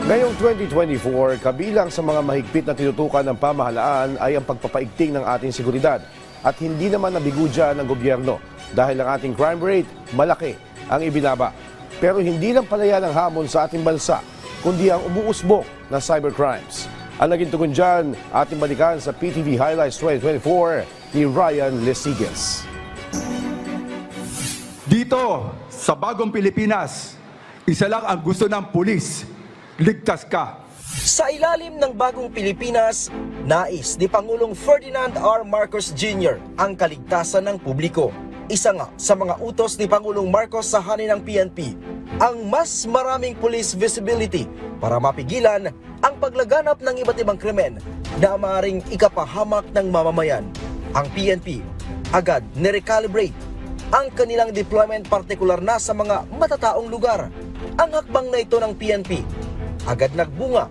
Ngayong 2024, kabilang sa mga mahigpit na tinutukan ng pamahalaan ay ang pagpapaigting ng ating seguridad. At hindi naman nabigudya ng gobyerno dahil ang ating crime rate malaki ang ibinaba. Pero hindi lang palaya ng hamon sa ating bansa, kundi ang umuusbong na cybercrimes. Ang naging tugon dyan, ating balikan sa PTV Highlights 2024 ni Ryan Lesigas. Dito, sa bagong Pilipinas, isa lang ang gusto ng pulis, ligtas ka. Sa ilalim ng bagong Pilipinas, nais ni Pangulong Ferdinand R. Marcos Jr. ang kaligtasan ng publiko. Isa nga sa mga utos ni Pangulong Marcos sa hanin ng PNP, ang mas maraming police visibility para mapigilan ang paglaganap ng iba't ibang krimen na maaaring ikapahamak ng mamamayan. Ang PNP agad nirecalibrate ang kanilang deployment partikular na sa mga matataong lugar. Ang hakbang na ito ng PNP agad nagbunga,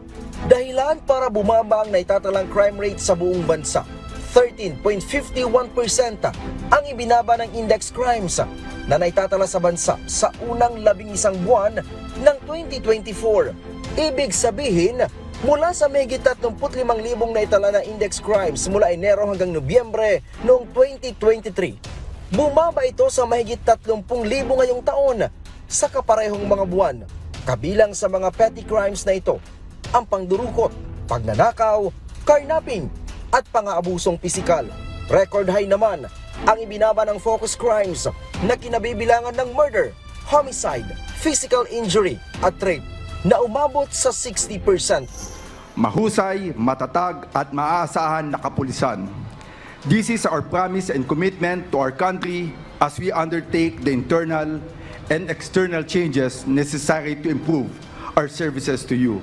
dahilan para bumaba ang naitatalang crime rate sa buong bansa. 13.51% ang ibinaba ng index crimes na naitatala sa bansa sa unang 11 buwan ng 2024. Ibig sabihin, mula sa mahigit 35,000 naitala na index crimes mula Enero hanggang Nobyembre noong 2023, bumaba ito sa mahigit 30,000 ngayong taon sa kaparehong mga buwan. Kabilang sa mga petty crimes na ito, ang pangdurukot, pagnanakaw, carnapping, at pang-aabusong pisikal. Record high naman ang ibinaba ng focus crimes na kinabibilangan ng murder, homicide, physical injury at rape na umabot sa 60%. Mahusay, matatag at maaasahan na kapulisan. This is our promise and commitment to our country as we undertake the internal and external changes necessary to improve our services to you.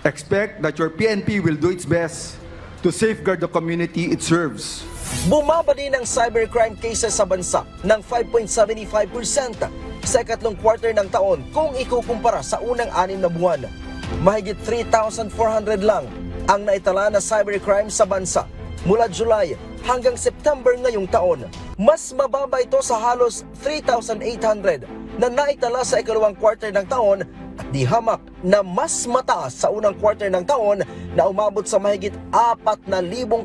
Expect that your PNP will do its best to safeguard the community it serves. Bumaba din ang cybercrime cases sa bansa ng 5.75% sa ikatlong quarter ng taon kung ikukumpara sa unang 6 na buwan. Mahigit 3,400 lang ang naitala na cybercrime sa bansa mula July hanggang September ngayong taon. Mas mababa ito sa halos 3,800 na naitala sa ikalawang quarter ng taon at di hamak na mas mataas sa unang quarter ng taon na umabot sa mahigit 4,000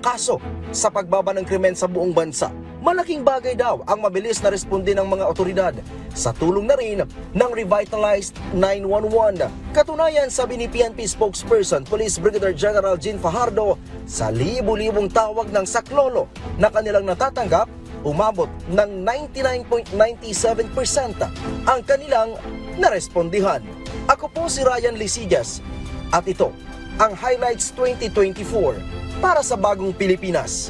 kaso sa pagbaba ng krimen sa buong bansa. Malaking bagay daw ang mabilis na responde ng mga otoridad sa tulong na rin ng revitalized 911. Katunayan, sabi ni PNP spokesperson Police Brigadier General Jean Fajardo, sa libu-libong tawag ng saklolo na kanilang natatanggap, umabot ng 99.97% ang kanilang narespondihan. Ako po si Ryan Lesigas at ito ang Highlights 2024 para sa bagong Pilipinas.